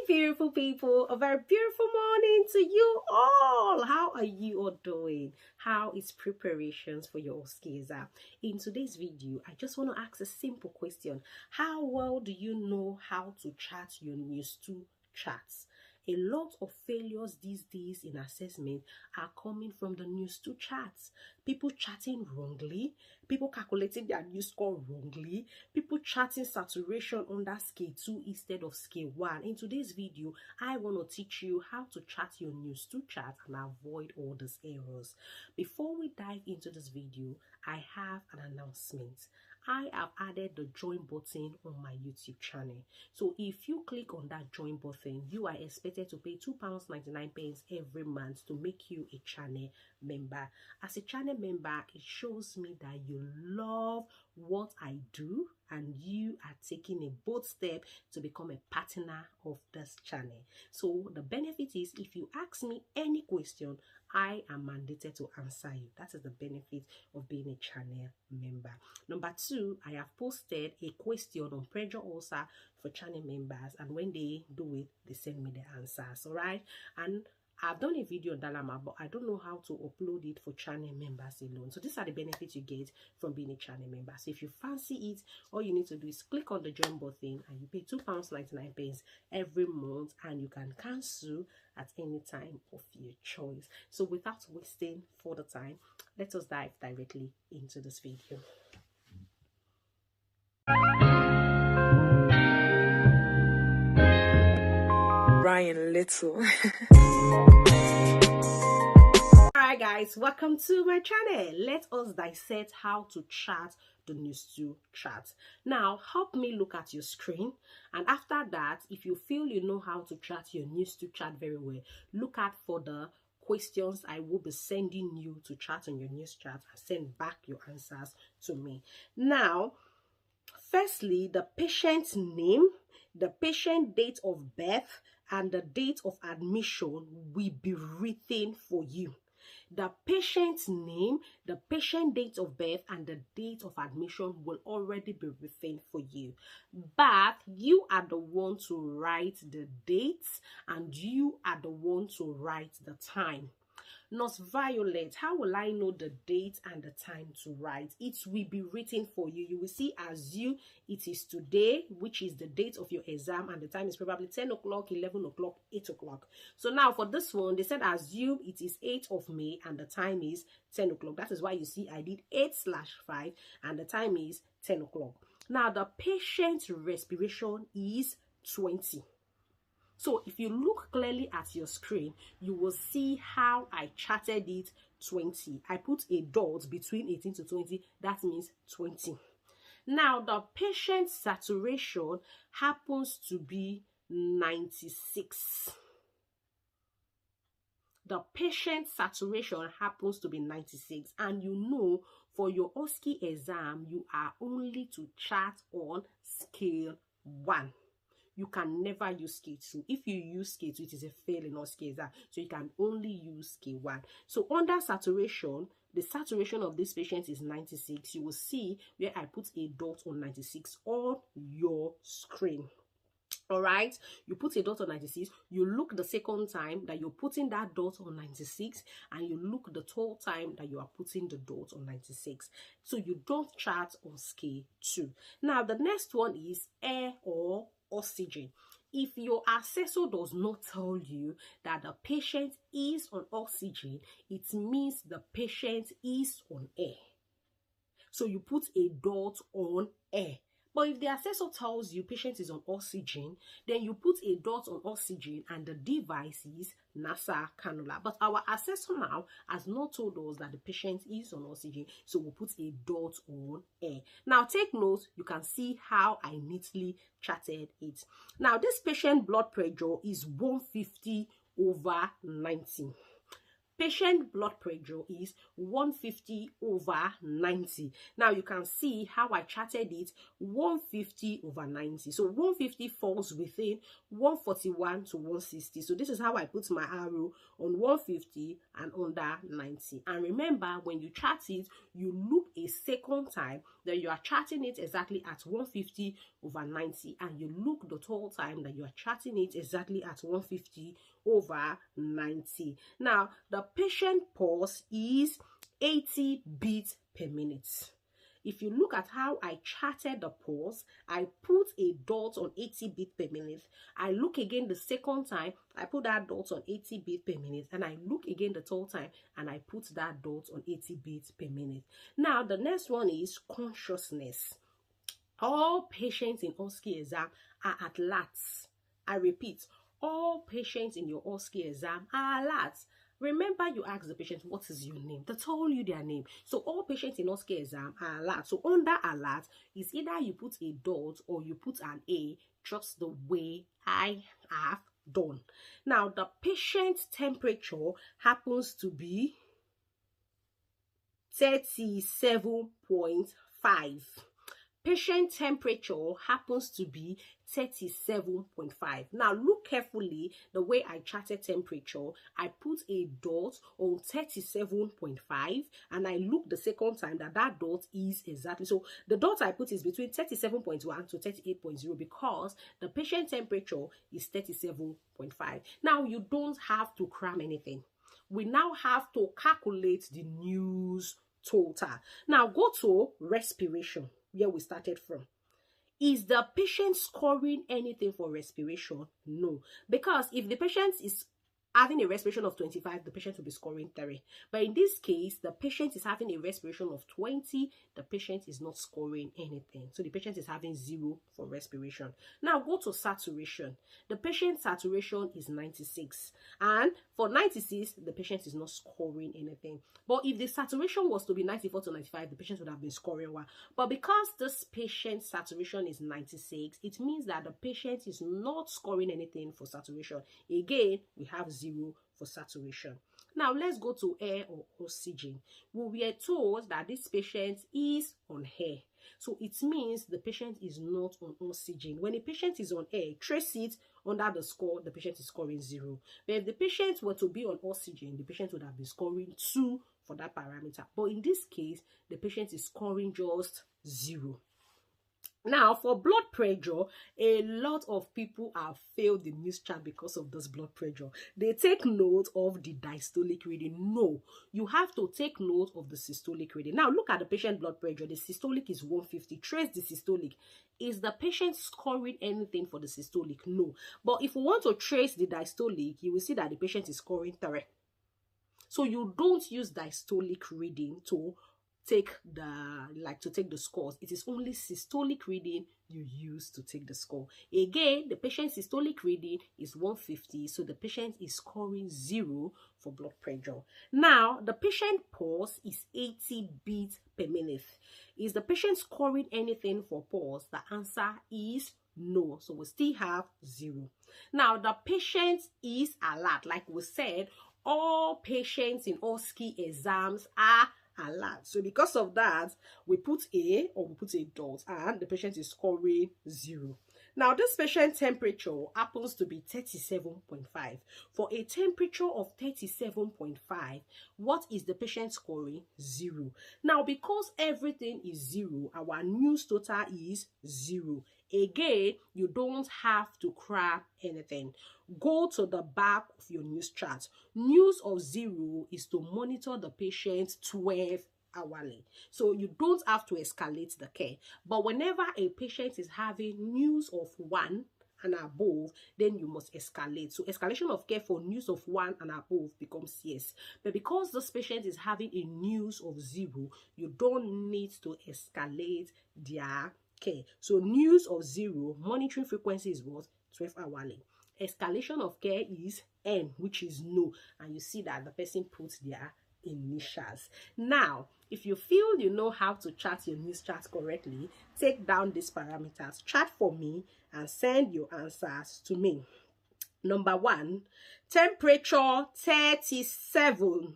beautiful people, a very beautiful morning to you all. How are you all doing? How is preparations for your OSCE exam? In today's video, I just want to ask a simple question. How well do you know how to chart your News 2 charts? A lot of failures these days in assessment are coming from the News 2 charts. People charting wrongly, people calculating their news score wrongly, people charting saturation under scale 2 instead of scale 1. In today's video, I want to teach you how to chart your News 2 chart and avoid all these errors. Before we dive into this video, I have an announcement. I have added the join button on my YouTube channel. So if you click on that join button, you are expected to pay £2.99 every month to make you a channel member. As a channel member, it shows me that you love what I do and you are taking a bold step to become a partner of this channel. So the benefit is, if you ask me any question, I am mandated to answer you. That is the benefit of being a channel member. Number 2, I have posted a question on pressure ulcer for channel members, and when they do it, they send me the answers. All right, and I've done a video on Dalama, but I don't know how to upload it for channel members alone. So these are the benefits you get from being a channel member. So if you fancy it, all you need to do is click on the join button and you pay £2.99 every month, and you can cancel at any time of your choice. So without wasting further time, let us dive directly into this video. Ryan Little. Alright guys, welcome to my channel. Let us dissect how to chart the News 2 chart. Now help me look at your screen, and after that, if you feel you know how to chart your News 2 chart very well, look out for the questions I will be sending you to chart on your news chart and send back your answers to me. Now, firstly, the patient's name, the patient date of birth, and the date of admission will be written for you. The patient's name, the patient date of birth, and the date of admission will already be written for you. But you are the one to write the dates, and you are the one to write the time. Nurse Violet, how will I know the date and the time to write? It will be written for you. You will see, assume it is today, which is the date of your exam, and the time is probably 10 o'clock, 11 o'clock, 8 o'clock. So now for this one, they said assume it is 8th of May and the time is 10 o'clock. That is why you see I did 8/5 and the time is 10 o'clock. Now the patient's respiration is 20. So if you look clearly at your screen, you will see how I charted it 20. I put a dot between 18 to 20. That means 20. Now, the patient's saturation happens to be 96. The patient's saturation happens to be 96. And you know, for your OSCE exam, you are only to chart on scale 1. You can never use scale 2. If you use scale 2, it is a fail in OSCE exam. So you can only use scale 1. So under saturation, the saturation of this patient is 96. You will see where I put a dot on 96 on your screen. All right, you put a dot on 96, you look the second time that you're putting that dot on 96, and you look the third time that you are putting the dot on 96. So you don't chart on scale 2. Now the next one is air or oxygen. If your assessor does not tell you that the patient is on oxygen, it means the patient is on air. So you put a dot on air. But if the assessor tells you patient is on oxygen, then you put a dot on oxygen and the device is NASA cannula. But our assessor now has not told us that the patient is on oxygen, so we'll put a dot on air. Now take note, you can see how I neatly charted it. Now this patient blood pressure is 150/90. Patient blood pressure is 150/90. Now you can see how I charted it 150/90. So 150 falls within 141 to 160. So this is how I put my arrow on 150 and under 90. And remember, when you chart it, you look a second time that you are charting it exactly at 150 over 90, and you look the total time that you are charting it exactly at 150 over 90. Now, the patient pulse is 80 beats per minute. If you look at how I charted the pulse, I put a dot on 80 beats per minute. I look again the second time, I put that dot on 80 beats per minute, and I look again the third time, and I put that dot on 80 beats per minute. Now, the next one is consciousness. All patients in OSCE exam are at LATs. I repeat, all patients in your OSCE exam are LATs. Remember, you ask the patient, what is your name? They told you their name. So all patients in OSCE exam are alert. So under alert is either you put a dot or you put an A, just the way I have done. Now, the patient's temperature happens to be 37.5. Patient temperature happens to be 37.5. Now look carefully the way I charted temperature. I put a dot on 37.5 and I look the second time that dot is exactly. So the dot I put is between 37.1 to 38.0 because the patient temperature is 37.5. Now you don't have to cram anything. We now have to calculate the news total. Now go to respiration, where we started from. Is the patient scoring anything for respiration? No, because if the patient is having a respiration of 25, the patient will be scoring 3. But in this case, the patient is having a respiration of 20, the patient is not scoring anything. So the patient is having 0 for respiration. Now go to saturation. The patient's saturation is 96. And for 96, the patient is not scoring anything. But if the saturation was to be 94 to 95, the patient would have been scoring 1. But because this patient's saturation is 96, it means that the patient is not scoring anything for saturation. Again, we have 0 for saturation. Now let's go to air or oxygen. We were told that this patient is on air. So it means the patient is not on oxygen. When a patient is on air, trace it under the score, the patient is scoring 0. But if the patient were to be on oxygen, the patient would have been scoring 2 for that parameter. But in this case, the patient is scoring just 0. Now, for blood pressure, a lot of people have failed the news chart because of this blood pressure. They take note of the diastolic reading. No, you have to take note of the systolic reading. Now, look at the patient blood pressure. The systolic is 150. Trace the systolic. Is the patient scoring anything for the systolic? No. But if we want to trace the diastolic, you will see that the patient is scoring 3. So you don't use diastolic reading to take the scores. It is only systolic reading you use to take the score. Again, the patient's systolic reading is 150, so the patient is scoring 0 for blood pressure. Now, the patient pulse is 80 beats per minute. Is the patient scoring anything for pulse? The answer is no, so we still have 0. Now, the patient is alert. Like we said, all patients in OSCE exams are alert. So because of that, we put A or we put a dot and the patient is scoring 0. Now this patient temperature happens to be 37.5. For a temperature of 37.5, what is the patient scoring? 0. Now because everything is 0, our news total is 0. Again, you don't have to cram anything. Go to the back of your news chart. News of 0 is to monitor the patient 12 hourly. So you don't have to escalate the care. But whenever a patient is having news of 1 and above, then you must escalate. So escalation of care for news of 1 and above becomes yes. But because this patient is having a news of 0, you don't need to escalate their care. So news of 0, monitoring frequency is what? 12 hourly. Escalation of care is N, which is no. And you see that the person puts their initials. Now, if you feel you know how to chart your news chart correctly, take down these parameters, chart for me, and send your answers to me. Number 1, temperature 37,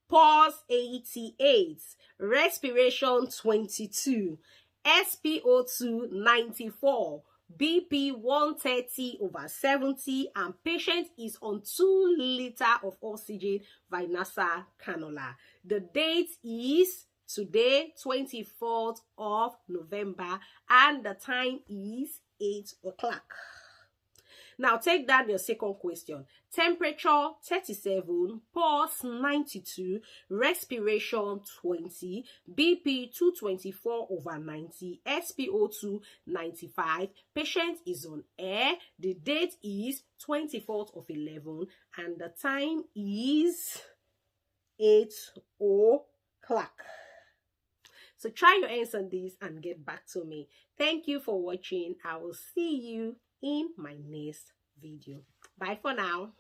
pulse 88, respiration 22, SpO2 94, BP 130/70, and patient is on 2 liters of oxygen via nasal cannula. The date is Today, 24th of November, and the time is 8 o'clock. Now, take down your second question. Temperature 37, pulse 92, respiration 20, BP 224/90, SpO2 95. Patient is on air. The date is 24th of 11, and the time is 8 o'clock. So try your hands on this and get back to me. Thank you for watching. I will see you in my next video. Bye for now.